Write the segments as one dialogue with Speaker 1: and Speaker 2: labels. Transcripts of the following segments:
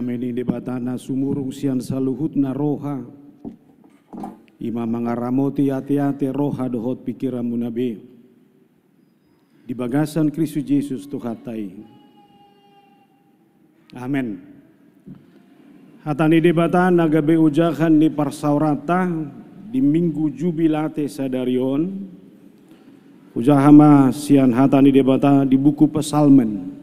Speaker 1: Kameni debatana sumurung sian saluhutna roha. Ima mangaramoti hati-hati roha dohot pikiran munabe. Di bagasan Kristus Yesus tuhatai. Amin. Hatani debatana gabe ujahan di parsaurata di minggu jubilate sadarion. Ujahama sian hatani debata di buku Pesalmen.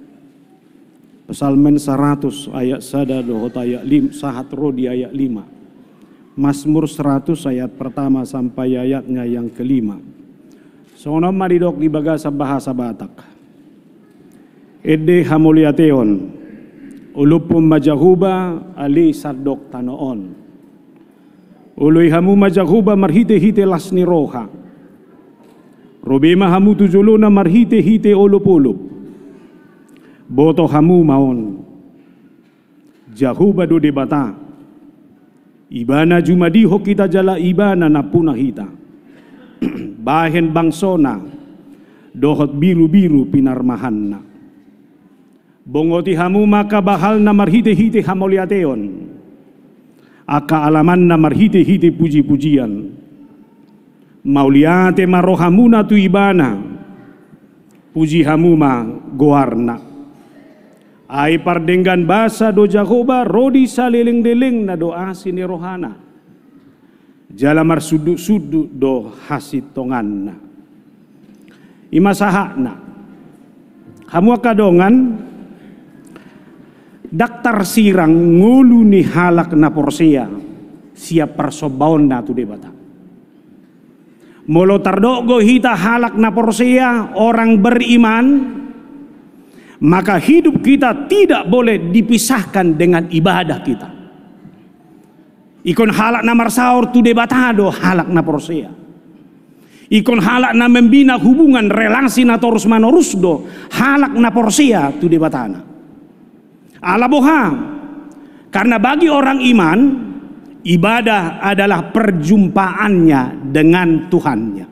Speaker 1: Pesalmen 100 ayat sada dohot ayat 5 sahat rodi ayat 5. Mazmur 100 ayat pertama sampai ayatnya yang kelima. Sono maridok di bagasa bahasa Batak. Ede hamuliateon ulupum majahuba ali sadok tanoon. Ului hamu majahuba marhite-hite lasni roha. Robema hamu tujuluna marhite-hite ulup-ulup. Boto hamu maon jahuba do debata ibana jumadiho kita jala ibana napuna hita bahen bangsona dohot biru-biru pinarmahanna bongoti hamu maka bahal na marhite-hite hamoliateon aka alaman na marhite-hite puji-pujian mauliate marohamuna tu ibana puji hamuma goarna. Ai pardenggan basa do Jahoba rodi saliling-deling na do asini rohana. Jalamar suduk-suduk do hasitonganna. Imasahakna. Hamu kadongan daktar sirang ngulu ni halak na porsia siap persobaon na tu debata. Molo tardogo hita halak na porsia orang beriman. Maka hidup kita tidak boleh dipisahkan dengan ibadah kita. Ikon halak na marsaur tu debatado halak na porsia. Ikon halak na membina hubungan relasi na terus menerus do halak na porsia tu debatana. Alaboha karena bagi orang iman ibadah adalah perjumpaannya dengan Tuhannya.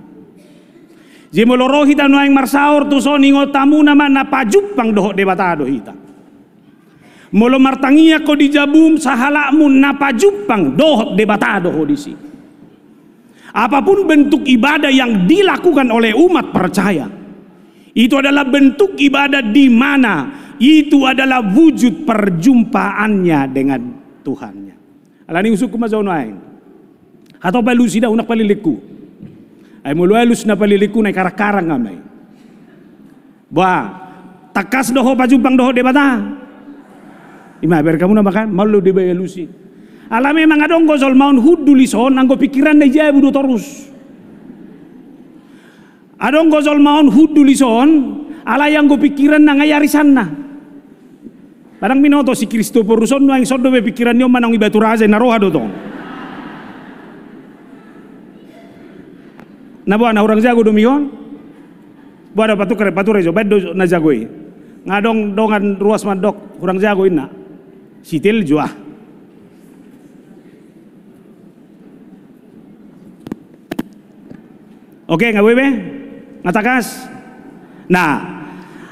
Speaker 1: Jemoloro hita nuaing marsaur tu so ningo tamu nama napajupang dohot debatado hita. Molo martangia ko di jabum sahalakmu napajupang dohot debatado hodisi. Apapun bentuk ibadah yang dilakukan oleh umat percaya, itu adalah bentuk ibadah di mana itu adalah wujud perjumpaannya dengan Tuhannya. Alani usuk kumazau nuaing. Atau palusida unak paliliku. Ay mulwelus na paliliku na karakarang amay. Ba, takas doho pajumpang doho debata. Ima ber kamu na makan malu de bayalusi. Alame mga donggo sol maun hudulison anggo pikiran na jaya budo terus. Adong gozol maun hudulison ala yang go pikiran na ngayarisan na. Parang minoto si Christopher Ruson no ang sodo be pikiran niyo manang ibaturaze na roha do to. Na buwan na orang jago dumiyon buwan na patukare jo bedo na jagoy ngadong dongan ruas mandok orang jago ina sitil jua oke nga bebe ngatakas nah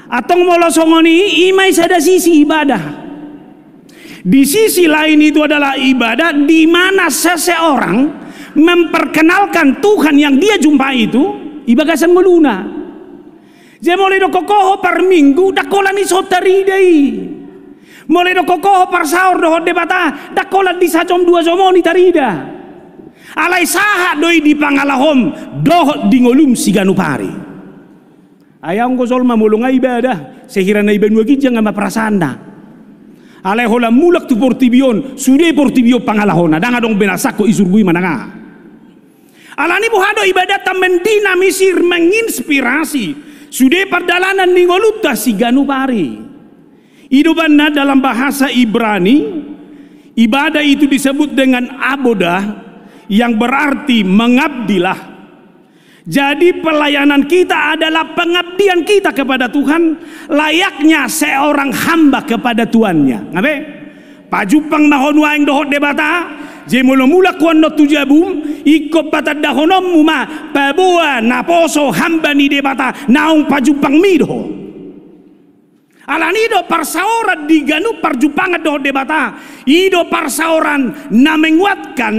Speaker 1: atong molosongoni imay sada sisi ibadah di sisi lain itu adalah ibadah di mana seseorang memperkenalkan Tuhan yang dia jumpai itu ibagasan meluna. Jemole do kokoho par minggu dakola ni sotaridai. Mole do kokoho par sahur do debata dakola di sajom dua jomoni tarida. Alai saha doi di pangalahom doh di ngolum siganupari. Ayang gozol mamulunga ibadah sehirana ibanu gijang ama prasanda. Alai hola mulak tu portibion sude portibio pangalahona danga dong benasako isurgui mananga. Alani buhado ibadat mendinamisir menginspirasi sudah perdalanan ningoluta si ganupari. Idubanna dalam bahasa Ibrani ibadah itu disebut dengan abodah yang berarti mengabdilah. Jadi pelayanan kita adalah pengabdian kita kepada Tuhan layaknya seorang hamba kepada tuannya. Ngabe? Pajupang nahon waing dohot debata jemolo mula kuanno tujabum iko patad dahonom muma pabua naposo hamba ni debata naung pajupang mido Alani do parsaoran diganu parjupangan do debata. Ido parsaoran na menguatkan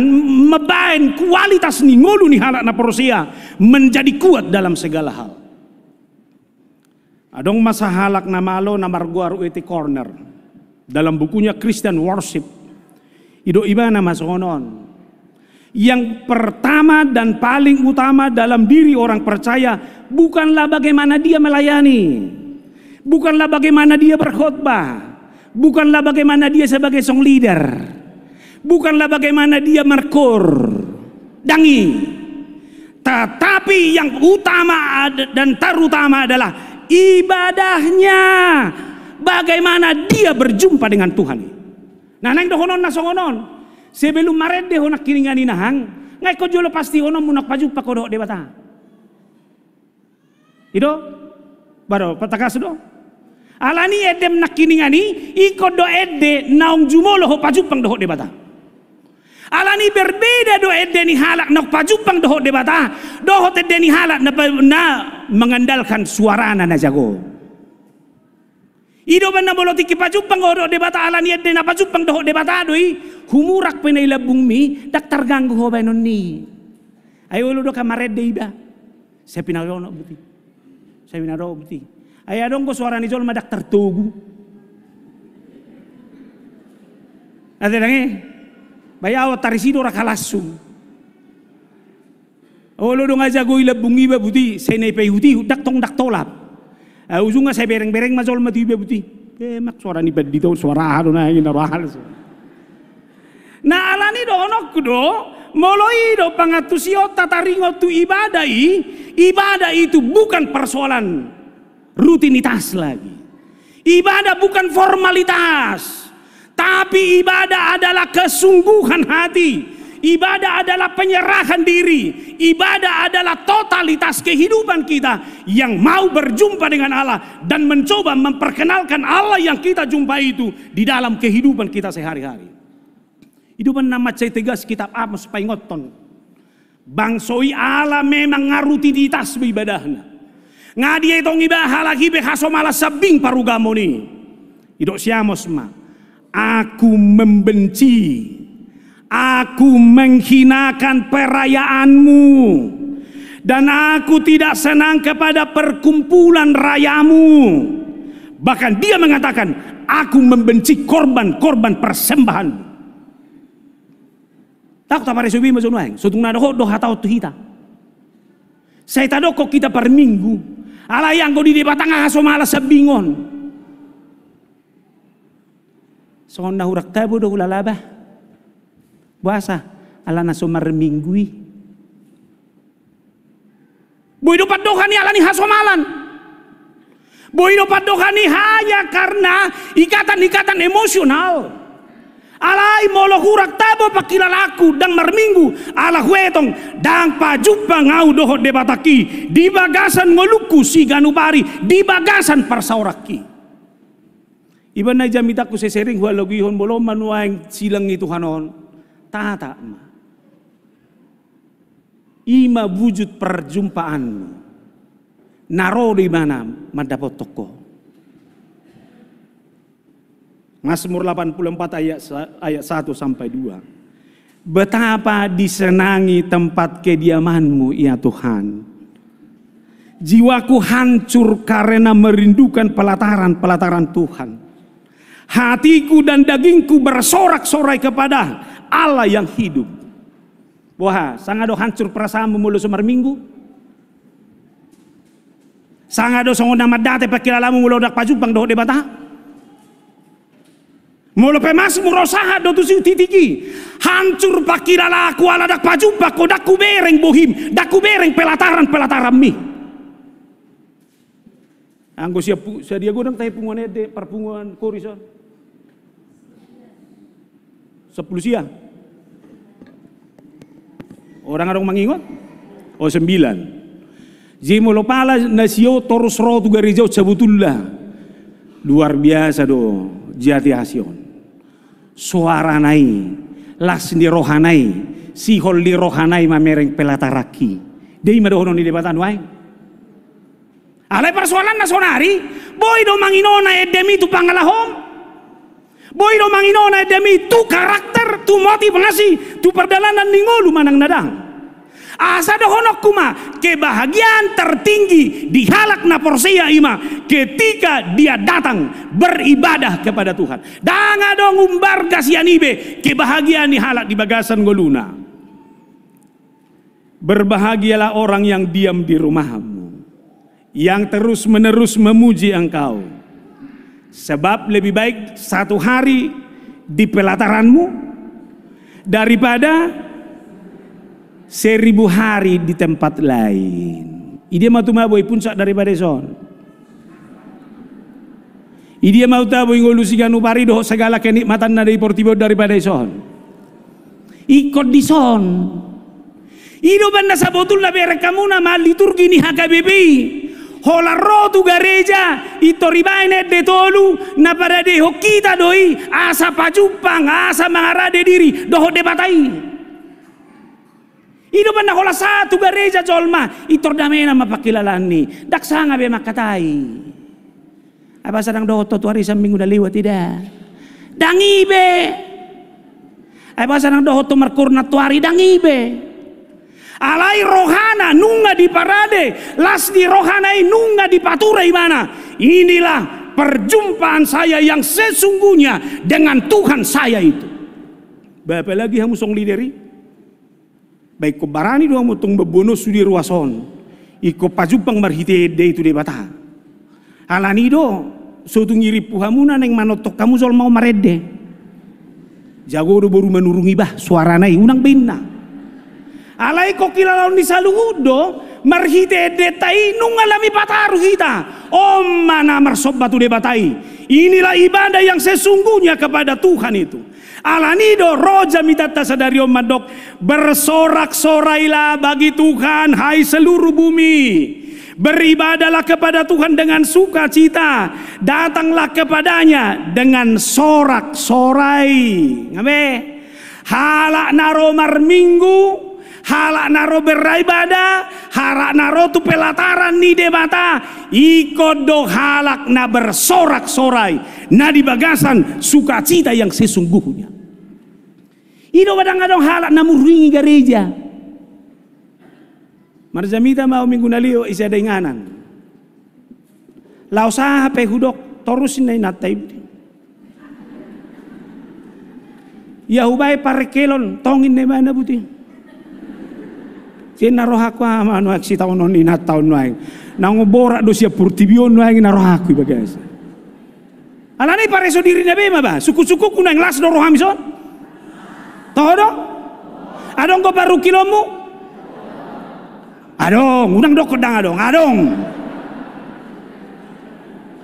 Speaker 1: mebain kualitas ni ngolu ni halak na porosia menjadi kuat dalam segala hal. Adong masa halak na malo na marguaru iti corner dalam bukunya Christian Worship. Ido iba na masonon. Yang pertama dan paling utama dalam diri orang percaya bukanlah bagaimana dia melayani. Bukanlah bagaimana dia berkhotbah, bukanlah bagaimana dia sebagai song leader, bukanlah bagaimana dia merkur, dangi. Tetapi yang utama dan terutama adalah ibadahnya. Bagaimana dia berjumpa dengan Tuhan. Nah, nang dohonon na songonon. Sebelum marede honak kiringani nahang, ngai ko jolo pasti honon munak pajumpa ko do debata. Ido baru patakas do. Alani edem nak kiningani iko do edde naung jumolo ho pajupang doho debata. Alani berbeda do edde ni halak nak pajupang doho debata. Doho edde ni halak na mengandalkan suarana na jago. Ido ban na boloti ki pajupang doho debata alani edde na pajupang doho debata doi humurak penaila bumi dak terganggu ho banon ni. Ayo lu do kamaredde iba. Saya pinarono buti. Saya pinaro buti. Ayah dong ko suara ni jol madak tertugu. Ada lagi, bayaw tarisido rakalasum. Oh lo dong aja gue lebungi ba buti, saya naik payuti, dak tong dak tolap. Ujungnya saya bereng majol mati ba buti. Mak suara ni bad dito suara do na ini narahal. Na alani do onok do, moloi do pangatusio tataringo tu ibadai, ibadah itu bukan persoalan rutinitas lagi. Ibadah bukan formalitas, tapi ibadah adalah kesungguhan hati. Ibadah adalah penyerahan diri. Ibadah adalah totalitas kehidupan kita yang mau berjumpa dengan Allah dan mencoba memperkenalkan Allah yang kita jumpai itu di dalam kehidupan kita sehari-hari. Itu nama tegas kitab Amos paingoton. Bangsoi Allah memang ngarutinitas ibadahnya. Ngadi itong ibaha lagi behaso malas sabing parugamo ni. Idok siamos ma. Aku membenci. Aku menghinakan perayaanmu. Dan aku tidak senang kepada perkumpulan rayamu. Bahkan dia mengatakan, aku membenci korban-korban persembahan. Tak tapare subi mazunuang. Sutung nado do hatau tuhita. Saya tado kok kita per minggu. Ala yang kau di debatang aso malas sabingon. Songon nahurak tabo do lalaba. Buasa ala naso marminggui. Boy do padokan ni ala ni hasomalan. Boy do padokan ni hanya karena ikatan-ikatan emosional. Alai molo hurak tabo pakilalaku dang marminggu ala huetong dang pajumpa ngau doho debataki di bagasan ngoluku si ganubari di bagasan parsauraki. Iban na jamita ko sesering hualogihon bolo manuang silang itu hanon tata ma. Ima wujud perjumpaan naro di mana madapot toko. Mazmur 84 ayat 1 sampai 2. Betapa disenangi tempat kediaman-Mu ya Tuhan. Jiwaku hancur karena merindukan pelataran-pelataran Tuhan. Hatiku dan dagingku bersorak-sorai kepada Allah yang hidup. Wah, sangado hancur perasaan mulu semar minggu. Sangado songo nama date pakilalamu mulu dak pajupang doh debata. Mula pemas murosaha do tusi titiki hancur pakirala aku ala dak pajumpa ko dak kubereng bohim dak kubereng pelataran mi. Anggo siap dia godang tay punguan ede perpunguan korison 10 siang. Orang adong mangingot? Oh 9. Jimo lopala nasio torus ro tu garijau cabutullah. Luar biasa do jati hasion. Suara nai, las di rohanai, sihol di rohanai mamereng pelataraki. Dei madohono ni debatan wae. Alai persoalan na sonari, boy do manginona edemi tu pangalahom. Boy do manginona edemi tu karakter, tu motivasi, tu perjalanan ningolu manang nadang. Asa do honok kuma kebahagiaan tertinggi di halak na porsia ima ketika dia datang beribadah kepada Tuhan. Danga dong umbar kasianibe kebahagiaan di halak di bagasan goluna. Berbahagialah orang yang diam di rumahmu, yang terus-menerus memuji engkau. Sebab lebih baik satu hari di pelataranmu daripada 1000 hari di tempat lain. Ide mau tuma boy puncak daripada son. Ide mau tahu ngolusikan upari doh segala kenikmatan dari portibo daripada son. Ikut di son. Ido banda sabotul na berekamuna ma liturgi ni HKBP. Hola rotu gareja ito ribaine de tolu na pada de hokita doi asa pacupang asa mangarade diri doho debatai. Ido banda hola satu gareja jolma ito damena mapakilalani daksanga be makatai. Apa sadang doho to hari minggu dah lewat tidak. Dangibe. Apa sadang doho to markurna tuari dangibe. Alai rohana nunga di parade, las di rohanai nunga di paturai mana. Inilah perjumpaan saya yang sesungguhnya dengan Tuhan saya itu. Berapa lagi kamu song lideri? Baik ko barani doang motong bebono sudi ruason. Iko pajumpang marhitede itu debata. Alani do suatu ngiri puhamuna neng manotok kamu sol mau marede. Jago do baru menurungi bah suaranai unang bina. Alai ko kilalaw ni saluhudo marhite detai nung alami pataru kita. Om mana marsobatu debatai. Inilah ibadah yang sesungguhnya kepada Tuhan itu. Alanido roja mitata sadari om madok bersorak-sorailah bagi Tuhan hai seluruh bumi. Beribadalah kepada Tuhan dengan sukacita. Datanglah kepadanya dengan sorak-sorai. Ngabe? Halak naro marminggu. Halak naro beribadah, halak naro tu pelataran ni debata, ikut do halak na bersorak-sorai, na di bagasan sukacita yang sesungguhnya. Ido kadang-kadang halak na muringi gereja. Marzamita mau minggu nalio isi ada inganan. Lau sah hudok torusin na natai. Yahubai parekelon tongin na mana buti. Sina rohaku anu aksi tahun noni na tahun noai. Nangoborak do sia purtibion noai na rohaku bagas. Alani pareso diri na bema ba. Suku-suku kuna nglas do rohami son. Todo? Adong ko baru kilomu? Adong, unang do kodang adong.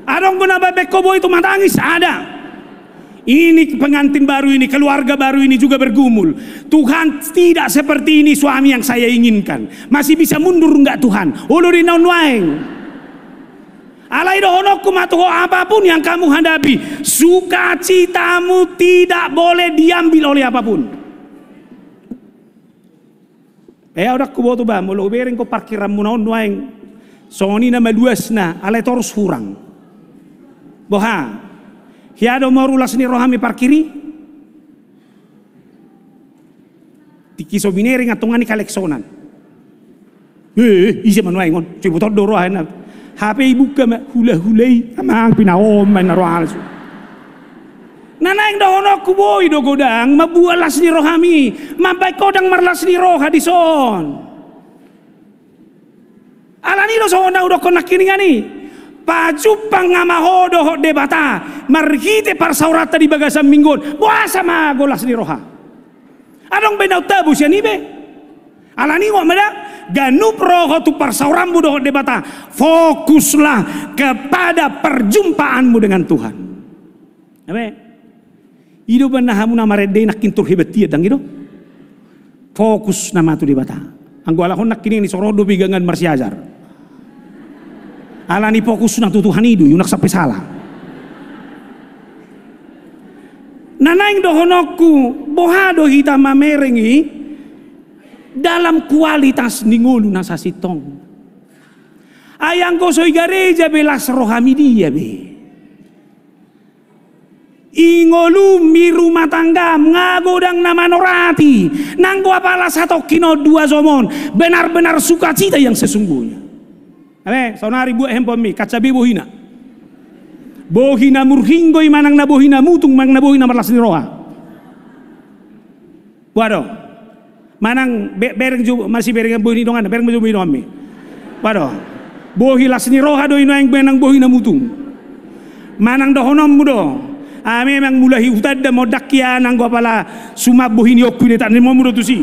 Speaker 1: Adong ko na babek ko boy itu matangis ada. Ini pengantin baru ini, keluarga baru ini juga bergumul. Tuhan tidak seperti ini suami yang saya inginkan. Masih bisa mundur enggak Tuhan? Ulurin naon wae. Alai dohonokku matuho apapun yang kamu hadapi, sukacitamu tidak boleh diambil oleh apapun. Udah kuboto ba, mulu bereng ko parkiran mo naon wae. Soni na maluasna, alai terus hurang. Boha. Hiado marulas ni rohami parkiri. Tiki sobineri ngatongani kaleksonan. Isi manuai ngon. Coba tot do rohan. HP ibuka hula-hulai amang pinaom man rohal. Nanaing dohonok kuboy do godang mabualas ni rohami. Mabay kodang marlas ni roha di son. Alani do son udah konak kini ngani. Pajupang ngamahodo debata marhite parsaurata di bagasan minggon buasa magolas ni roha adong benau tabu siya nibe alani wa mada ganup roho tu parsaurambu do debata fokuslah kepada perjumpaanmu dengan Tuhan. Abe ido banahamu na marede nak kintur hebetia dang ido fokus nama tu debata anggala hon nak kini ni sorodo bigangan marsiajar. Alani fokus na Tuhan itu, yunak sampai salah. Nanaing dohonokku, bohado hita mamerengi dalam kualitas ningulu nasa sitong. Ayang ko soy gareja belas rohami dia be. Ingolumi rumah tangga ngagodang nama norati nanggo apalah satu kino dua somon benar-benar sukacita yang sesungguhnya. Abe sonari buat handphone mi kaca be bohina murhingo manang na bohina mutung manang na bohina marlas ni roha. Waduh manang bereng masih bereng bohina dongan bereng bohina mi. Waduh bohi las ni roha do ino yang benang bohina mutung manang dohonom mudo. Memang mulai utad mo dakya nang gua pala sumabuhin yok kunetan mo mudo tu si.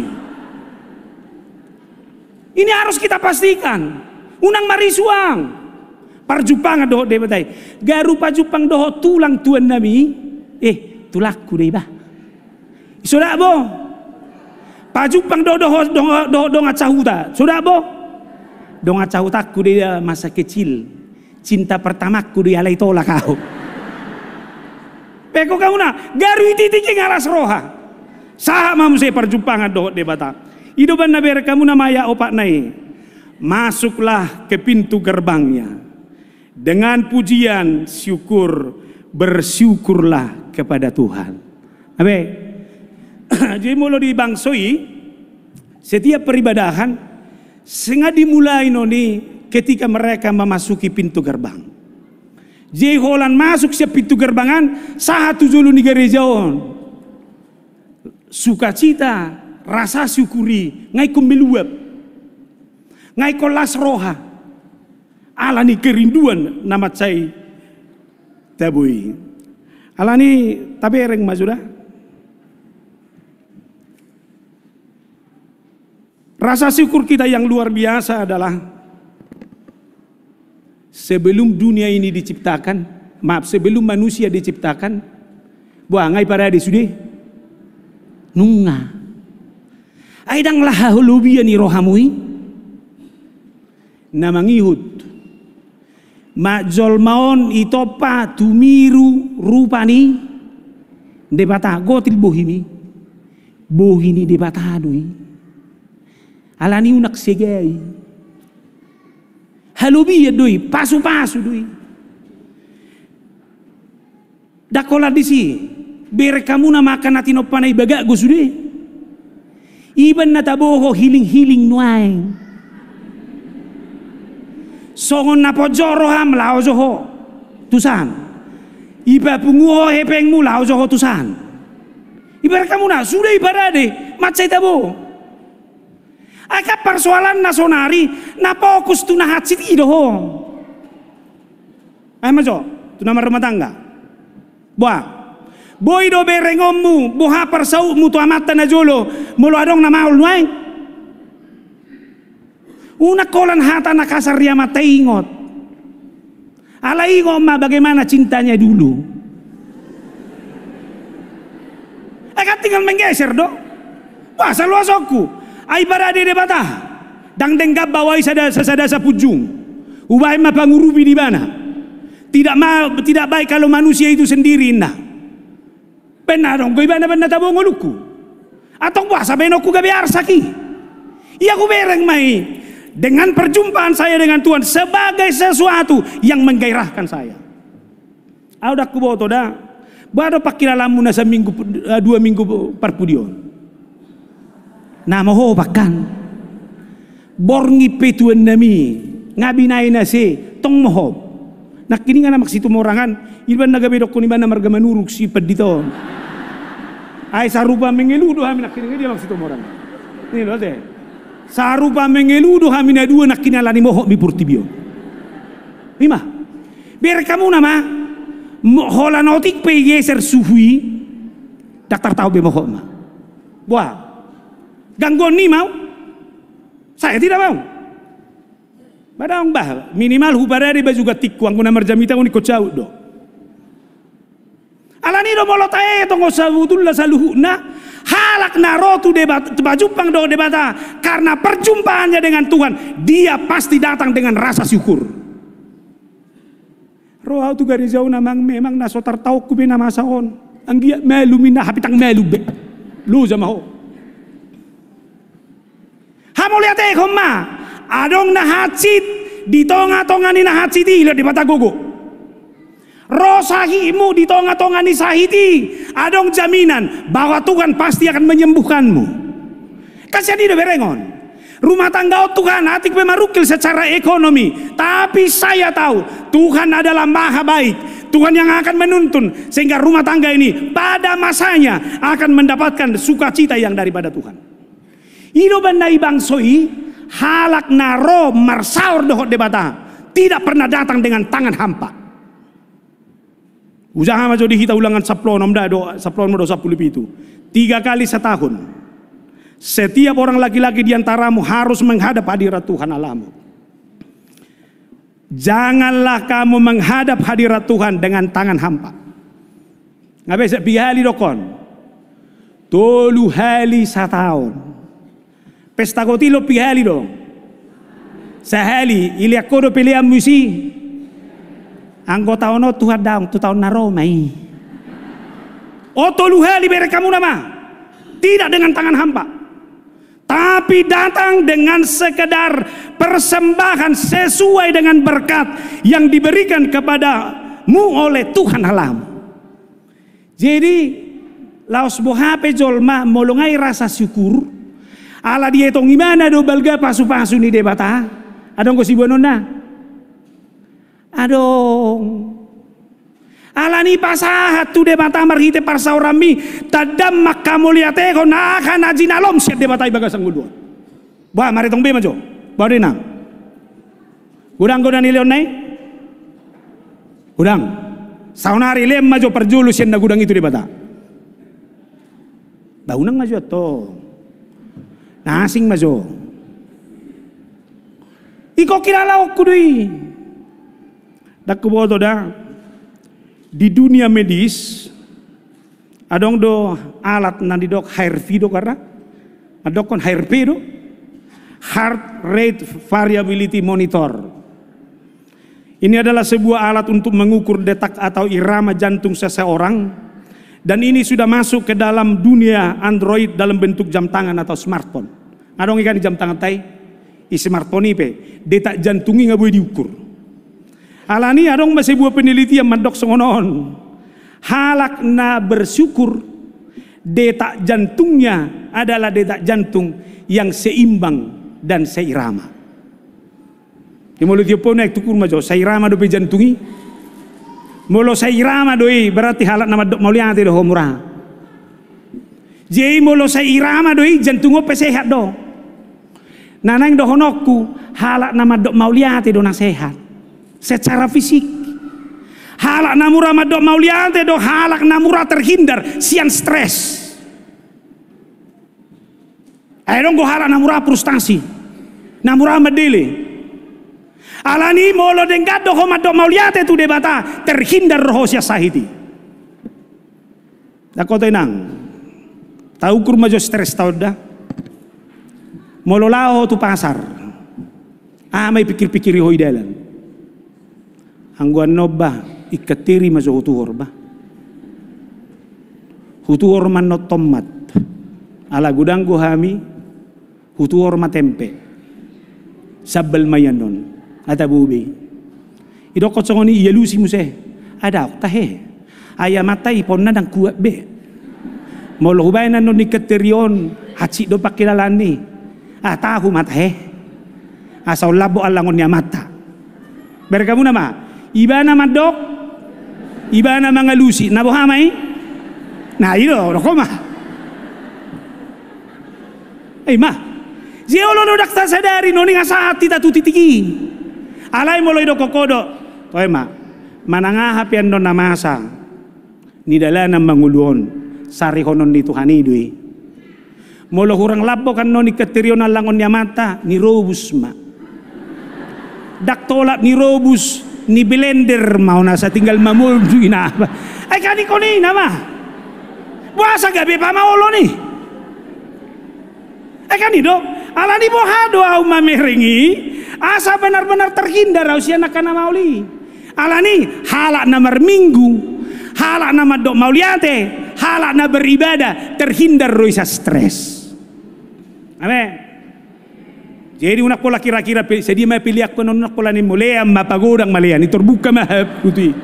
Speaker 1: Ini harus kita pastikan. Unang marisuang. Parjupang doh de batay. Garu pajupang doh tulang tuan nami. Tulakku deh bah. Sudah bo. Pajupang doh ngacahuta. Sudah bo. Doh ngacahutaku dia masa kecil. Cinta pertamaku dia alai tolak kau. Peko kau na garu ititi ngaras roha. Sama musai perjumpangan doh debata. Idoban na ber kamu na maya opak nai. Masuklah ke pintu gerbangnya. Dengan pujian syukur bersyukurlah kepada Tuhan. Abe. Jadi mulu di bangsoi setiap peribadahan sengaja dimulai noni ketika mereka memasuki pintu gerbang. Jeholan masuk siap pintu gerbangan satu julu ni gerejaon sukacita rasa syukuri ngai meluap ngai kolas roha alani kerinduan nama cai tabui alani tabereng majuda rasa syukur kita yang luar biasa adalah sebelum dunia ini diciptakan, sebelum manusia diciptakan, buangai pada di sudah nunga. Aidang lah hulubian ni rohamui, namangihut, majol maon itopa tumiru rupani, debata gotil bohini debata adui, alani unak segai. Halubi ya doi, pasu-pasu doi. Dakola disi, bere kamu na makan natin panay baga gusude. Iban na taboho hiling-hiling nuay. Songon na pojoro ham lao joho tusan. Iba punguho hepeng mu lao joho tusan. Ibar kamu na sudah ibarade macay tabo. Aka persoalan nasonari na fokus tu na hatsit idoho. Ay majo, tu nama rumah tangga. Buah. Boy do berengommu, buha persau mu tu amata na jolo, mulo adong na maul nuay. Una kolan hata na kasar dia mata ingot. Alai ngoma bagaimana cintanya dulu. Aka tinggal menggeser do. Wah, saluasokku. Ay barade de bata dang denggap bawai sesada pujung ubay mapangurubi di mana tidak baik kalau manusia itu sendiri nah benar dong gue benar tabung ngoluku atau bahasa benoku gabe arsaki iya ku bereng mai dengan perjumpaan saya dengan Tuhan sebagai sesuatu yang menggairahkan saya udah ku boto dah bado pakilalamu na sa minggu 2 minggu parpudion. Nama ho bahkan borngi petuan nami ngabinay na si tong mohob nakini nga na maksitu morangan iban nagabedok ko ni ba na marga manuruk si dito ay sarupa mengeludo kami nakini nga dia maksitu morangan ini loh deh sarupa mengeludo kami na dua nakinala ni mohob mi purtibio lima biar kamu nama hola notik pe geser suhui daktar tahu be mohob ma buah gangguan ni mau? Saya tidak mau. Badang bah minimal hubarari ba juga tikku ang kuna marjamita uni ko chau do. Alani do molotae to ngosabutulla saluhuna halak narotu debat bajupang do debata karena perjumpaannya dengan Tuhan dia pasti datang dengan rasa syukur. Roh tu garis jauh namang memang nasotar tau ku be nama saon. Ang dia melu minna hapitang melu be. Lu jamaho. Hamu lihat koma adong na hatsit di tonga-tonga ni nahat siti ilo di batagogo. Rosahimu di tonga-tonga ni sahiti adong jaminan bahwa Tuhan pasti akan menyembuhkanmu. Kasihan itu berengon. Rumah tangga Tuhan atik memarukil secara ekonomi, tapi saya tahu Tuhan adalah maha baik. Tuhan yang akan menuntun sehingga rumah tangga ini pada masanya akan mendapatkan sukacita yang daripada Tuhan. Ino bandai bangsoi halak naro marsaur dohot debata tidak pernah datang dengan tangan hampa. Usaha maju di kita ulangan saplonom do 10 itu 3 kali setahun. Setiap orang laki-laki di antaramu harus menghadap hadirat Tuhan Allahmu. Janganlah kamu menghadap hadirat Tuhan dengan tangan hampa. Ngabe se pihali dokon. 3 hali setahun. Pesta kotilo pihali dong. Sehali ili akodo pilihan musi. Anggota ono Tuhan daung tu tahun naromai. O 3 hali bere kamu nama. Tidak dengan tangan hampa. Tapi datang dengan sekedar persembahan sesuai dengan berkat yang diberikan kepadamu oleh Tuhan Allahmu. Jadi laos bohape jolma molongai rasa syukur ala dia tong gimana do balga pasu-pasu ni debata adong ko sibonona adong alani pasahat tu debata marhite parsaurami tadam makamuliate ko nakan ajinalom siat debata ibagasang gudon. Ba mari tong be majo. Ba dina. Udang godan ileon nai. Udang. Saunari lem majo perjulu sian gudang itu debata. Ba unang majo to. Nasing majo. Iko kilala ko dui. Dak bodo da. Di dunia medis adong do alat nandi dok HRV do karena adok kon HRV do heart rate variability monitor. Ini adalah sebuah alat untuk mengukur detak atau irama jantung seseorang dan ini sudah masuk ke dalam dunia Android dalam bentuk jam tangan atau smartphone. Adong ikan di jam tangan tai i smartphone ipe detak jantungi nggak boleh diukur. Alani adong masih buat penelitian mandok songonon. Halak na bersyukur detak jantungnya adalah detak jantung yang seimbang dan seirama. Dimulu tiupo naik tukur majo seirama do pe jantungi. Molo seirama doi berarti halak nama dok mauliate do murah. Jadi molo seirama doi jantungo pe sehat do. Nanang do honokku halak nama dok mauliate do na sehat. Secara fisik halak namura madok mauliante do halak namura terhindar sian stres. Ayo go halak namura frustasi namura medele alani molo dengat do madok mauliante tu debata terhindar rohosya sahiti. Dako tenang tahu kur majo stres tau dah molo lao tu pasar may pikir-pikiri hoi dalan angguan noba ikatiri maso hutuhor ba hutuhor man no tomat ala gudang hami hutuhor matempe sabbal mayanon ata bubi idokot songoni iyalusi muse ada tahe aya mata ipon na dang kuat be molo hubay na no nikaterion hatsi do pakilalani tahu mata he asal labo alangon niya mata berkamu nama ibana madok ibana mangalusi nabohamay na ilo rokoma ma ziolo no dakta sadari no ninga saat tita tutitiki alay mo loido kokodo toy ma manangaha pian don namasa ni dala ng manguluon sari honon ni Tuhan idui molo hurang labo kan no ni kateriyo na langon niya mata ni robus ma daktolak ni robus ni blender mau nasa tinggal mamuldu ina ay kani ko ni nama buasa gabi pa maulo ni ay kani do ala ni bohado au mameringi asa benar-benar terhindar au siya nakana mauli ala ni halak na marminggu halak na madok mauliate halak na beribadah terhindar roisa stres amen Jadi unak pola kira-kira sedia mah pilih aku unak pola ni mulai amba pagodang malian itu terbuka mah putih.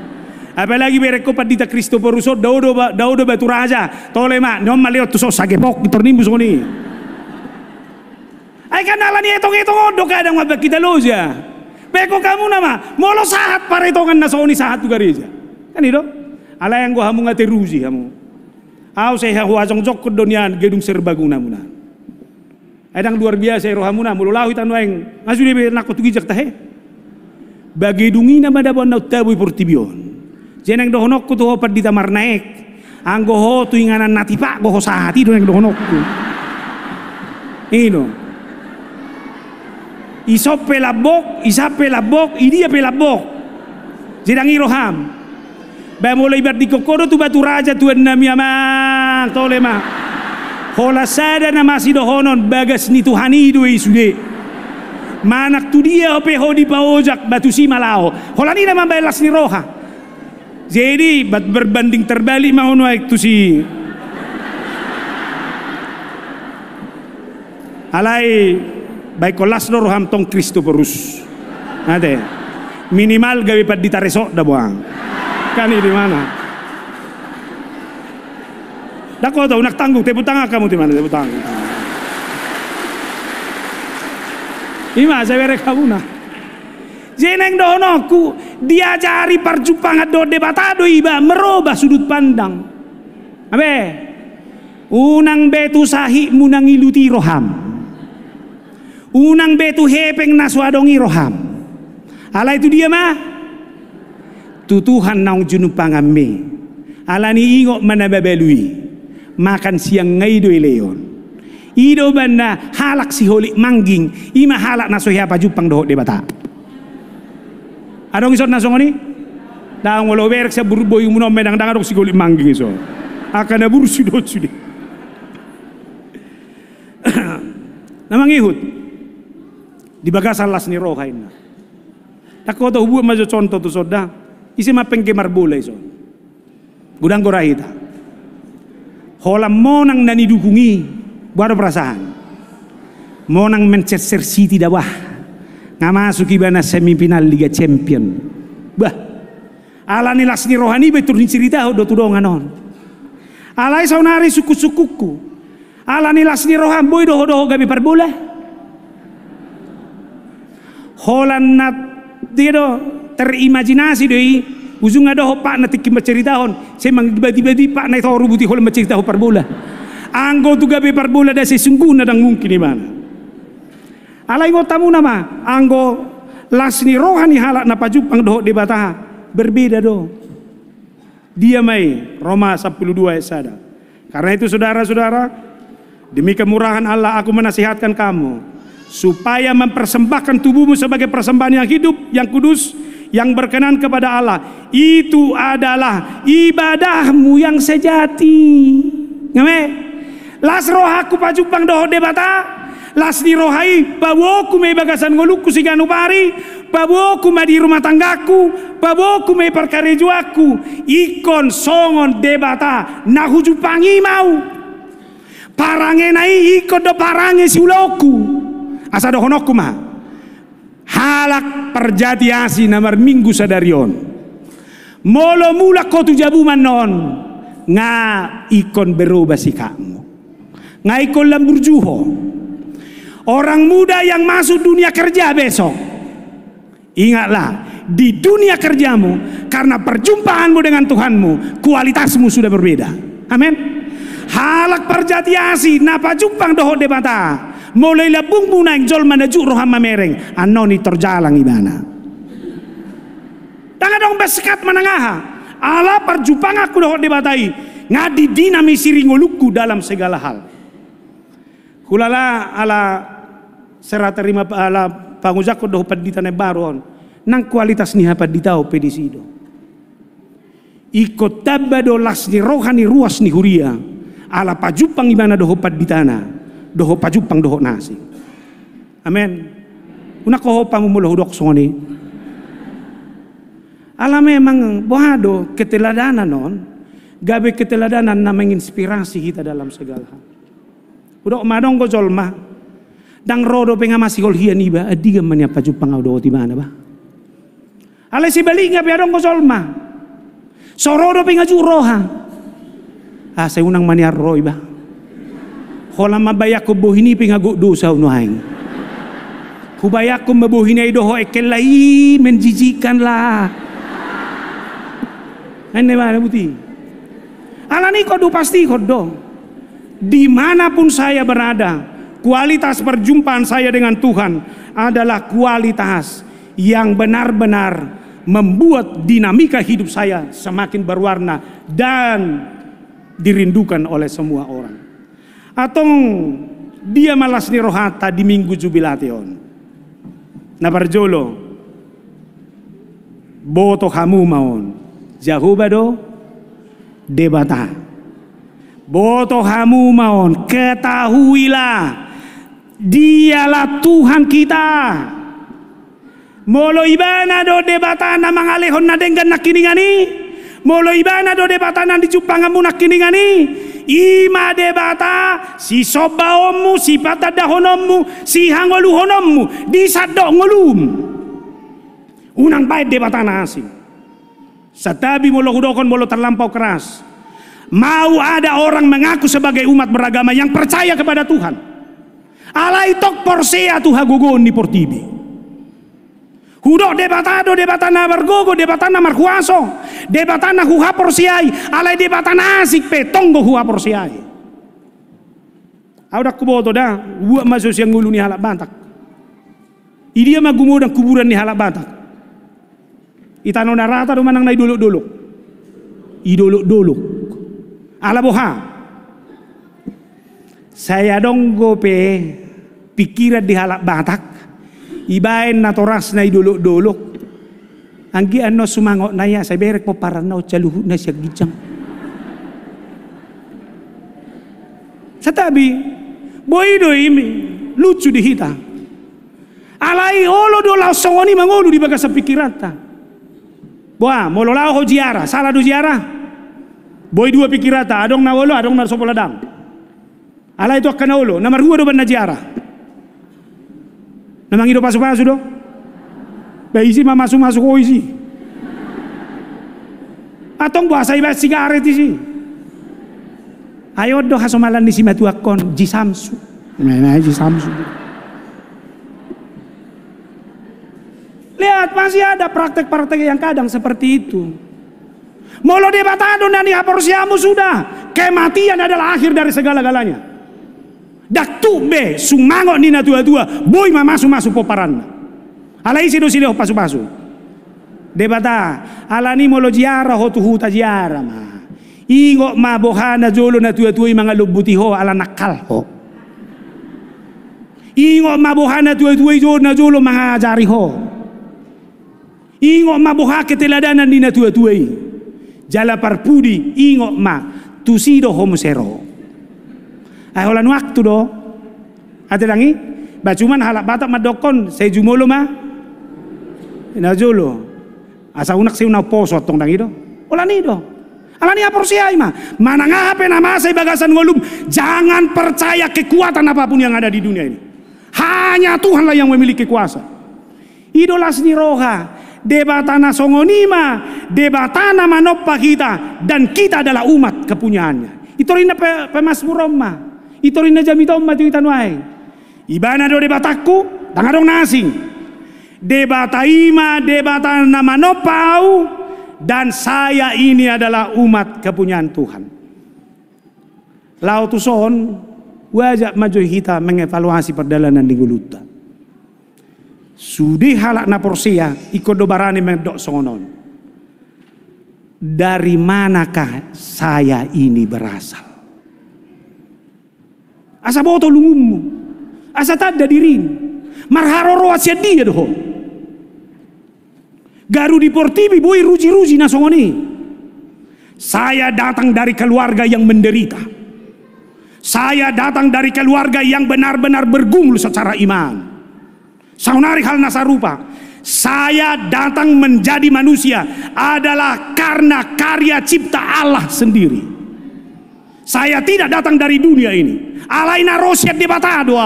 Speaker 1: Apalagi bereko padita Kristoporus daudo batu raja tole mah nyom maliot tu so sagepok tornimbus oni. Ay kanala ni etong odo kadang mabak kita loja. Beko kamu nama molo sahat paretongan na soni sahat tu gareja. Kan itu? Ala yang gua hamu ngate ruzi kamu. Au saya huajong jok ke dunia gedung serbaguna muna. Adang luar biasa rohamuna mulu lahu tanu aing ngasu dia nak tugi jak tahe. Bagi dungina madabon na tabu portibion. Jeneng dohonok ku tu hopat di tamar naik. Anggo ho tu inganan natipa go sahati do neng dohonok ku. Ino. Isop pelabok, isape labok, idia pelabok. Jenang iroham. Ba mulai bar di kokodo tu batu raja tuan nami amang tole mah. Hola sada na masih dohonon bagas ni Tuhani itu isude. Manak tu dia ope ho di paojak batu si malao. Hola ni nama belas ni roha. Jadi berbanding terbalik mau naik tu si. Alai baik kelas do roham tong Kristoporus. Ade. Minimal gawe pad ditaresok dah buang. Kan ini mana? Dako tahu nak tanggung tepuk tangan kamu di mana tepuk tangan. Ima saya beri kamu na. Jeneng donoku diajari perjumpaan do debatado iba merubah sudut pandang. Abe, unang betu sahi munang iluti roham. Unang betu hepeng naswadongi roham. Ala itu dia mah. Tutuhan naung junupang amme. Ala ni ingok manababelui. Makan siang ngai do leon. Ido banda halak si holik mangging. Ima halak naso hiapa jupang do debata. Adong isot naso ngoni? Daang walo berek sa burboy umunom medang dang adong si holik mangging iso. Akan na bursu do sude. Namang ihut. Di bagasan las ni roha ina. Tako to hubu majo contoh tu soda. Isi mapeng kemar bola iso. Gudang gorahita. Hola monang nani dukungi baru perasaan monang Manchester City dah wah ngamasuki bana semifinal Liga Champion bah alani lasni rohani betul ni cerita do tudongan non alai saunari suku-sukuku alani lasni rohan boy do gabi parbola hola nat dia do terimajinasi doi ujung ada pak nanti kita ceritahon saya mang tiba-tiba pak naik tahu rubuti hol mencerita per bola anggo tu gabe per bola dah sesungguhnya dan mungkin di mana alai ngotamu nama anggo lasni rohani halak napa jupang doh debata berbeda do dia mai Roma 12 sada karena itu saudara-saudara demi kemurahan Allah aku menasihatkan kamu supaya mempersembahkan tubuhmu sebagai persembahan yang hidup yang kudus yang berkenan kepada Allah itu adalah ibadahmu yang sejati. Ngame? Las rohaku pajupang doh debata, las di rohai bawoku me bagasan ngolukku siganu pari, bawoku ma di rumah tanggaku, bawoku me perkarejuaku, ikon songon debata nahujupangi mau. Parange nai ikon do parange siuloku. Asa do honokku mah. Halak perjati asi namar minggu sadarion molo mula ko tu jabu manon nga ikon berubah sikapmu nga ikon lamburjuho orang muda yang masuk dunia kerja besok ingatlah di dunia kerjamu karena perjumpaanmu dengan Tuhanmu kualitasmu sudah berbeda amin halak perjati asi napa jumpang doho debata mulai labung munang jol manajuk roham mamereng anoni terjalang ibana tangan dong besekat menangaha ala perjupang aku doh debatai ngadi dinamisi ringoluku dalam segala hal kulala ala serah terima ala pangujako doh paditane baron nang kualitas ni hapa ditau pedisido ikut tabado lasni rohani ruas ni huria ala pajupang ibana doh paditana doho pajupang doho nasi. Amen. Una ko pa mumulo hudok soni. Ala memang bohado keteladanan non. Gabe keteladanan na menginspirasi kita dalam segala hal. Udok madong ko jolma. Dang rodo penga masih kol hian iba adiga manya pajupang do ti mana ba. Alay si balinga piadong ko solma. Sorodo penga juroha. Sa unang manyar ro iba. Hola mabayak ko bohini penga go dosa unuhaing. Kubayak ko mabuhinay doho ekelai menjijikan lah. Ane ba buti. Alani ko do pasti ko do. Dimanapun saya berada. Kualitas perjumpaan saya dengan Tuhan adalah kualitas yang benar-benar membuat dinamika hidup saya semakin berwarna dan dirindukan oleh semua orang. Atong dia malas ni rohata di minggu jubilation. Na barjolo boto kamu maon Jehovah do debata. Boto kamu maon ketahuilah Dialah Tuhan kita. Molo ibana do debatana mangalehon na denggan nakiningani. Molo ibana do debatana di cupangamu nakiningani. Ima debata si soba ommu si patada honommu si hangolu honommu di sadok ngolum. Unang baik debatana asing. Satabi molo hudokon molo terlampau keras. Mau ada orang mengaku sebagai umat beragama yang percaya kepada Tuhan. Alai tok porsea tu hagogon ni portibi. Hudok debatado debatana bergogo debatana marhuaso debatana huha porsiai alai debatana asik petonggo huha porsiai. Audak kuboto dah buat masuk yang ngulu ni halak bantak. Idia magumo dan kuburan ni halak bantak. Itano narata do manang nai dolok-dolok. Idolok-dolok. Ala boha. Saya dong gope pikiran di halak batak ibain na toras na idolok-dolok anggi ano sumangot na ya sa berek po para na caluhu na siya gijang sa tabi boy do imi lucu di hita alai olo do lao songoni mangolo di baga sa pikiran ta boa molo lao ho jiara salah do jiara boy dua pikiran ta adong na olo adong na sopoladang alai itu akan olo nomor dua do ban na jiara. Namang ido pasu-pasu do. Ba isi ma masuk-masuk ko isi. Atong buasa iba sigaret isi. Ayo do hasomalan ni si matuakon jisamsu. Nah, jisamsu. Lihat masih ada praktek-praktek yang kadang seperti itu. Molo debatado nani haporsiamu sudah. Kematian adalah akhir dari segala-galanya. Dak tube sumango ni na tua-tua boy ma masuk poparan. Alai sido pasu-pasu. Debata alani molo jiara ho tuhuta jiara ma. Ingo ma bohana jolo na tua-tua mga lubuti ho ala nakal ho. Ingo ma bohana tua-tua jolo mga jari ho. Ingo ma boha keteladanan ni na tua-tua. Jala parpudi ingo ma tusido homosero. Ay holan waktu do. Ate langi, ba cuman halak batak madokon saya jumolo ma. Ina jolo. Asa unak siu na poso tong dangi do. Holan do. Alani aporsiai ma. Manangahape nama saya bagasan ngolum. Jangan percaya kekuatan apapun yang ada di dunia ini. Hanya Tuhanlah yang memiliki kuasa. Idolas ni roha. Debatana songonima. Debatana manoppa kita. Dan kita adalah umat kepunyaannya. Itu rina pemasmur Roma. Ito rin na jamito mati tanway. Ibana do debatakku, tangadong nasing. Debataima, debatan na manopau, dan saya ini adalah umat kepunyaan Tuhan. Lautuson, wajak maju kita mengevaluasi perjalanan di Guluta. Sudi halak na porsia, ikut do barani mendok songonon. Dari manakah saya ini berasal? Asa boto lungummu, asa tada dirin, marharoro asya dia doho. Garu di portibi boy ruji-ruji nasongoni. Saya datang dari keluarga yang menderita. Saya datang dari keluarga yang benar-benar bergumul secara iman. Saunari hal nasarupa. Saya datang menjadi manusia adalah karena karya cipta Allah sendiri. Saya tidak datang dari dunia ini. Alaina rosyat debatado.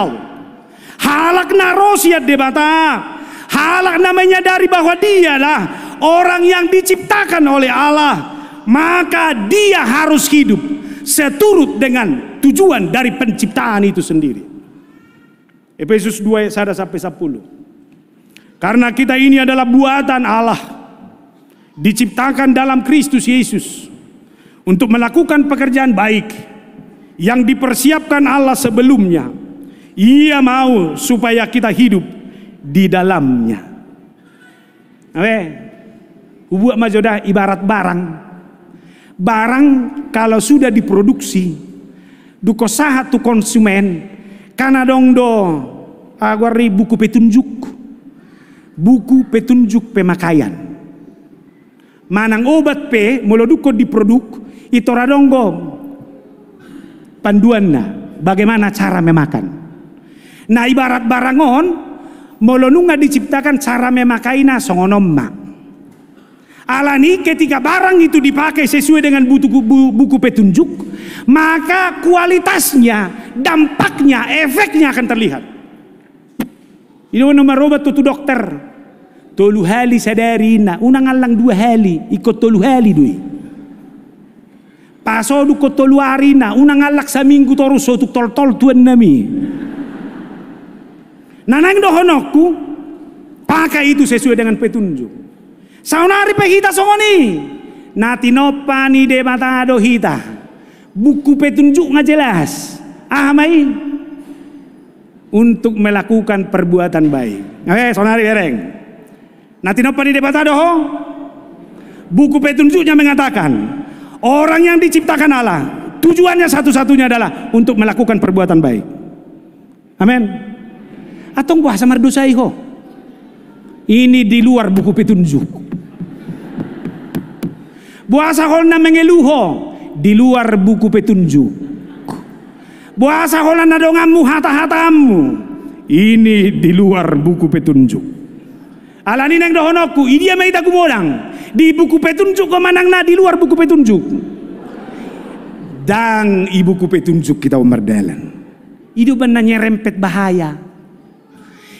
Speaker 1: halak na rosiat debata, halak na menyadari bahwa dialah orang yang diciptakan oleh Allah, maka dia harus hidup seturut dengan tujuan dari penciptaan itu sendiri. Efesus 2 ayat 1 sampai 10. Karena kita ini adalah buatan Allah, diciptakan dalam Kristus Yesus untuk melakukan pekerjaan baik yang dipersiapkan Allah sebelumnya. Ia mau supaya kita hidup di dalamnya. Buat majodah ibarat barang. Barang kalau sudah diproduksi, duko sahat tu konsumen, karena dong do agari buku petunjuk pemakaian. Manang obat pe molo duko diproduk itu radonggo panduanna bagaimana cara memakan. Nah ibarat barangon molo nunga diciptakan cara memakaina songonomma. Alani ketika barang itu dipakai sesuai dengan buku petunjuk, maka kualitasnya, dampaknya, efeknya akan terlihat. Ini nomor obat tutu dokter. Tolu hali sadarina, unang alang 2 hali, ikut tolu hali dui. Pasodu ko tolu arina, unang alak sa minggu toru sotuk tol tuan nami. Nanang dohonokku, pakai itu sesuai dengan petunjuk. Saunari pehita songoni, natinopani de matado hita, buku petunjuk nggak jelas. Mai untuk melakukan perbuatan baik. Saunari bereng. Natinopani de matado ho, buku petunjuknya mengatakan orang yang diciptakan Allah tujuannya satu-satunya adalah untuk melakukan perbuatan baik. Amin. Atong bahasa mardusai ho. Ini di luar buku petunjuk. Buasa holna mengeluho di luar buku petunjuk. Buasa holna nadongamu hata-hatamu ini di luar buku petunjuk. Alani neng dohonoku idia meita kumodang di buku petunjuk kemanang na di luar buku petunjuk. Dan i buku petunjuk kita umardalan. Hidup na nyerempet bahaya.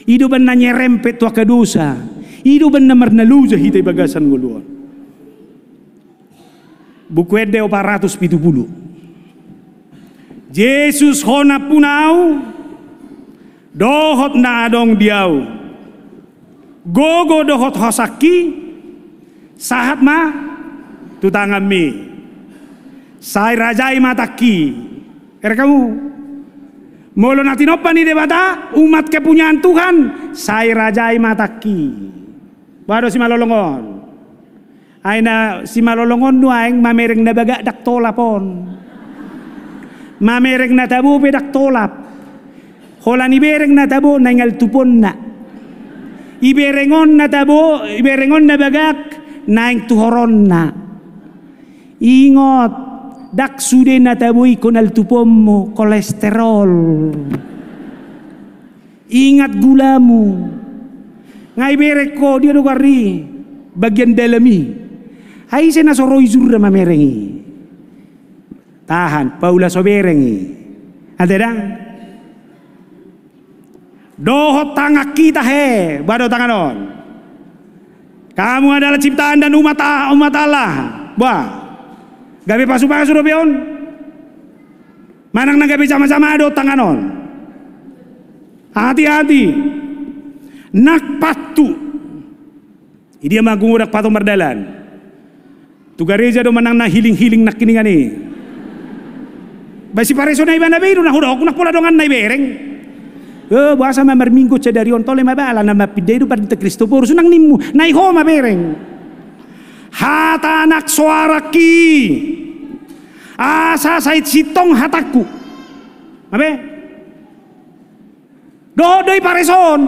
Speaker 1: Hidup na nyerempet tuaka dosa. Hidup na marnaluja hitai bagasan nguluan. Buku Ede 470. Yesus hona punau dohot na adong diau. Gogo dohot hosaki sahat ma tutangami. Sai rajai mataki. Kamu molo natinopan di debata umat kepunyaan Tuhan sai rajai mataki. Baru si malolongon. Aina si malolongon nu aing mamereng na baga dak tolapon. Mamereng na tabo pe dak tolap. Holani bereng na tabo nangal tupon na. Iberengon na tabo, iberengon na bagak naing tuhoron na. Ingot dak sude na tabo ikonal tupom mo kolesterol. Ingat gulamu. Ngai berek ko dia do kari bagian dalami. Hai sena soro izurra mamerengi. Tahan, paula soberengi. Ada dang? Dohot tangak kita he, bado tanganon. Kamu adalah ciptaan dan umat Allah. Wah, gabe pasu-pasu do beon. Manang na gabe sama-sama do tanganon. Hati-hati. Nak patu. Idia magungudak patung mardalan. Tu gareja do manang na hiling-hiling nak kini ngani. Basi pareso na iban na beiro na hudok nak pula dongan na ibereng. Bahasa mamarminggo ca dari ontole mabala na mapidedo pa dita Kristopor sunang nimmu na iho mabereng. Hata anak suaraki. Asa sait sitong hataku. Abe? Dodoi pareson.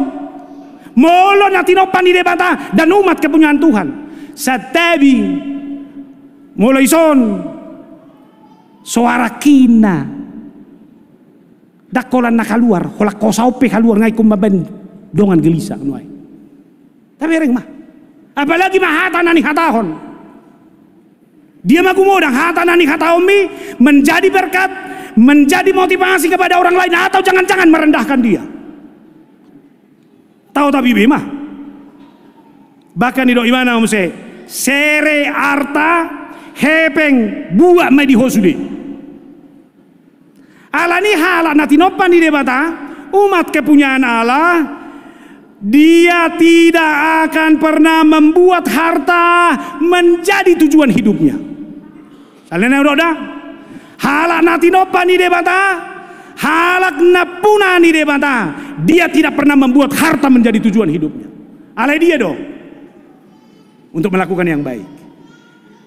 Speaker 1: Molo na tinopan di debata dan umat kepunyaan Tuhan. Satabi mulai son suara kina dakolan na kaluar kolak kosau pe kaluar ngai kumaban dongan gelisa nuai tapi reng mah apalagi mah hata nani hatahon dia mah kumodang hata nani hatahon mi menjadi berkat menjadi motivasi kepada orang lain atau jangan-jangan merendahkan dia tahu tapi bima. Bahkan di imana muse sere arta hepeng buat mai di hosude. Allah ni halak nanti nopan di debata umat kepunyaan Allah. Dia tidak akan pernah membuat harta menjadi tujuan hidupnya. Salahnya udah halak nanti nopan di debata, halak napuna di debata. Dia tidak pernah membuat harta menjadi tujuan hidupnya. Alai dia dong untuk melakukan yang baik.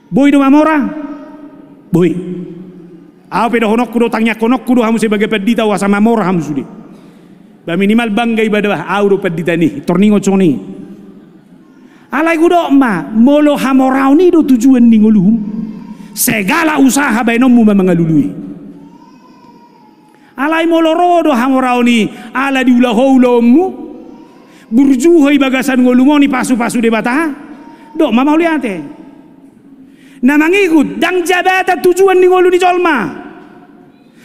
Speaker 1: Boy do mamora, boy. Apa dah honok kudo tanya konok kudo hamu sebagai pedita wasa mamora hamu sudi. Ba minimal bangga ibadah auro pedita ni torningo coni. Alai kudo ma molo hamorau ni do tujuan ni ngolum. Segala usaha bainomu mengalului. Alai molo rodo hamorau ni ala diulahu ulomu. Burjuhoi bagasan ngolumo ni pasu-pasu debata. Dok mama liate. Na mangikut dang jabatan tujuan ni ngolu ni colma.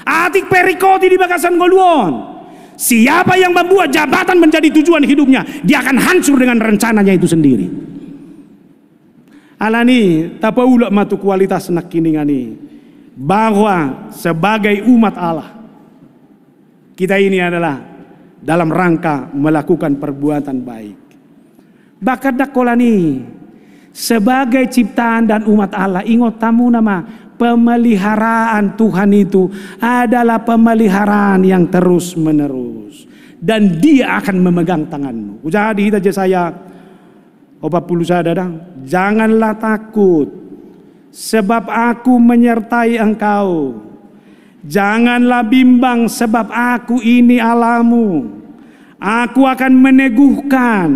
Speaker 1: Atik perikoti di bagasan ngoluon. Siapa yang membuat jabatan menjadi tujuan hidupnya, dia akan hancur dengan rencananya itu sendiri. Alani tapa ulak matu kualitas nak kini ngani bahwa sebagai umat Allah kita ini adalah dalam rangka melakukan perbuatan baik. Bahkan dakolani sebagai ciptaan dan umat Allah, ingat tamu nama pemeliharaan Tuhan itu adalah pemeliharaan yang terus menerus dan Dia akan memegang tanganmu. Jadi kita saya opa puluh sadadang, janganlah takut sebab aku menyertai engkau. Janganlah bimbang sebab aku ini Allahmu. Aku akan meneguhkan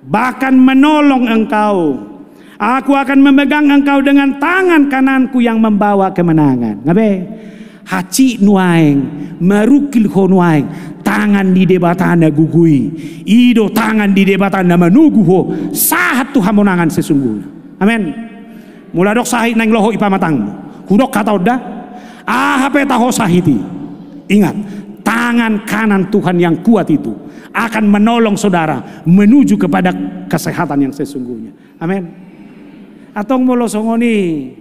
Speaker 1: bahkan menolong engkau. Aku akan memegang engkau dengan tangan kananku yang membawa kemenangan. Ngabe? Haci nuaeng, merukil ho nuaeng, tangan di debatana gugui. Ido tangan di debatana menugu ho, sahat Tuhan menangan sesungguhnya. Amin. Mula dok sahit nang loho ipamatangmu. Hudok kata udah, apa tahu sahiti. Ingat, tangan kanan Tuhan yang kuat itu akan menolong saudara menuju kepada kesehatan yang sesungguhnya. Amin. Atau molo songoni,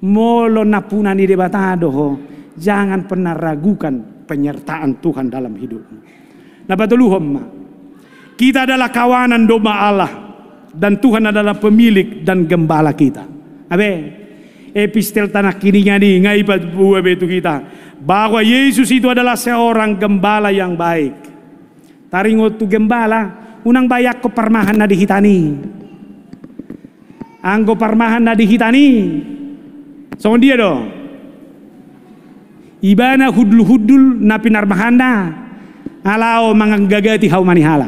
Speaker 1: molo napuna ni debatado, jangan pernah ragukan penyertaan Tuhan dalam hidupmu. Nah batuluhom, kita adalah kawanan domba Allah dan Tuhan adalah pemilik dan gembala kita. Abe, epistel tanah kini ngadi ngai buah betu kita bahwa Yesus itu adalah seorang gembala yang baik. Taringot tu gembala, unang bayak ko parmahan na dihitani. Anggo parmahan na dihitani. So dia do. Ibana hudul-hudul na pinarmahanda. Alao manganggagati hau manihala.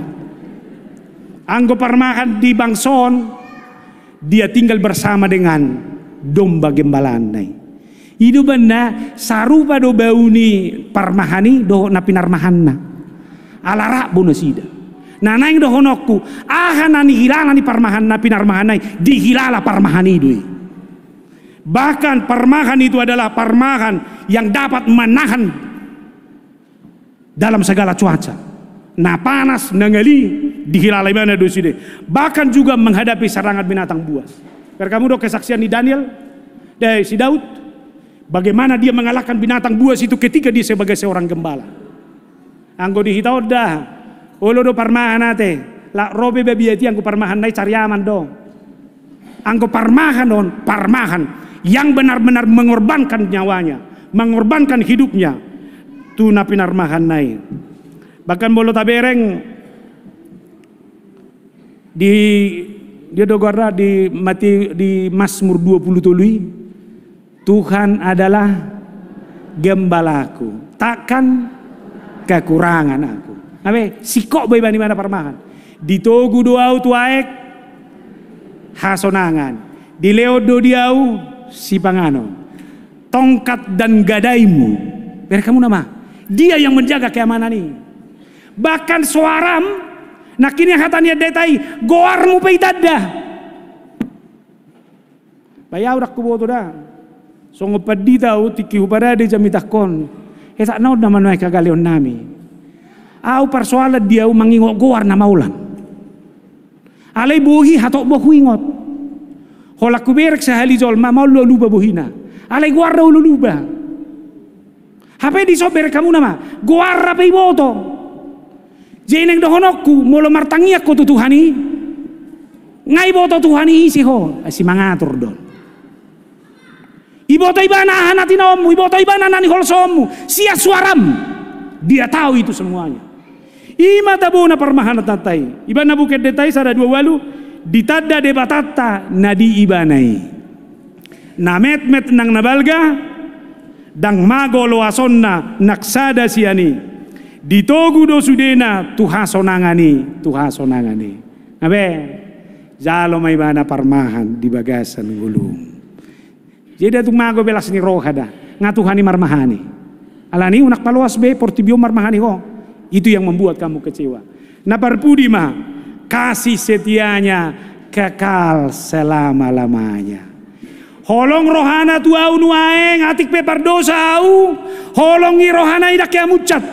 Speaker 1: Anggo parmahan di bangson, dia tinggal bersama dengan domba gembalaan nai. Idu benda sarupa do bauni parmahani do na pinarmahanna. Alarak bonusida. Nanaing do honokku ahanani hilala ni parmahan na pinarmahanai dihilala parmahani dui. Bahkan parmahan itu adalah parmahan yang dapat menahan dalam segala cuaca. Na panas nangali dihilala mana doside. Bahkan juga menghadapi serangan binatang buas. Kamu do kesaksian di Daniel dari si Daud bagaimana dia mengalahkan binatang buas itu ketika dia sebagai seorang gembala. Anggo dihitau dah. Olo do parmahan nate, la robe bebiati angko parmahan nai cariaman dong. Angko parmahan don, parmahan yang benar-benar mengorbankan nyawanya, mengorbankan hidupnya. Tu napi narmahan nai. Bahkan bolo tabereng di dia dogorda di mati di Mazmur 20 tului. Tuhan adalah gembalaku, takkan kekurangan aku. Abe sikok boy bani mana parmahan. Ditogu doau tuaek hasonangan. Di leodo diau si pangano. Tongkat dan gadaimu. Biar kamu nama. Dia yang menjaga keamanan ini. Bahkan suaram nak kini hatanya detai goarmu peitada. Bayau dak kubo dah. Songo pedita tiki hubarade jamitakon. Tak naud nama noy kagaleon nami. Au persoalan dia mangingok goar na maulan. Alai bohi hatok bohu ingot. Holak kuberek sehali jolma mau lu luba bohina. Alai guarda lu luba. Hape di sober kamu nama. Guarda pe iboto. Jeneng dohonokku molo martangiak ko tu Tuhani. Ngai boto Tuhani isi ho. Si mangatur don. Iboto ibana hanati naomu, iboto ibana nani holsomu, sia suaram. Dia tahu itu semuanya. Ima tabuna permahanat tatai. Ibana buket detai sada 2 walu ditadda debatata nadi ibanai. Namet nang nabalga dang mago loasonna naksada siani. Ditogu do sudena tuhasonangani. Nabe jalo may ibana parmahan di bagasan gulung. Jadi atung mago belas ni rohada ngatuhani marmahani. Alani unak paluas be portibio marmahani ho. Itu yang membuat kamu kecewa. Na parpudi mah kasih setianya kekal selama-lamanya. Holong rohana tu au nuaeng atik pe pardosa au. Holongi rohana idak ya mucat.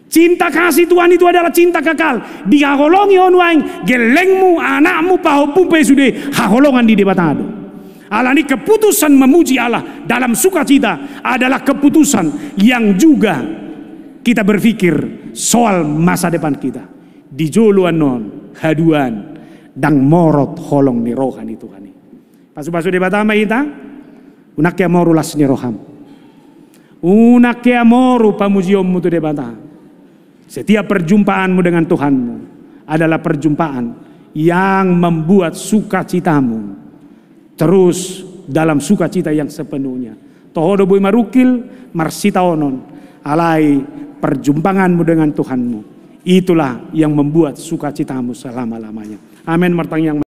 Speaker 1: Cinta kasih Tuhan itu adalah cinta kekal. Dia holongi onuaeng gelengmu anakmu pahopum pe sude haholongan di debatado. Alani keputusan memuji Allah dalam sukacita adalah keputusan yang juga kita berpikir soal masa depan kita. Di joluan non haduan dang morot holong ni rohani Tuhani. Pasu-pasu debatama ita unak ya moru las ni roham. Unak ya moru pamujiommu tu debata. Setiap perjumpaanmu dengan Tuhanmu adalah perjumpaan yang membuat sukacitamu terus dalam sukacita yang sepenuhnya. Tohodo boy marukil marsita onon. Alai perjumpanganmu dengan Tuhanmu. Itulah yang membuat sukacitamu selama-lamanya. Amin. Martang yang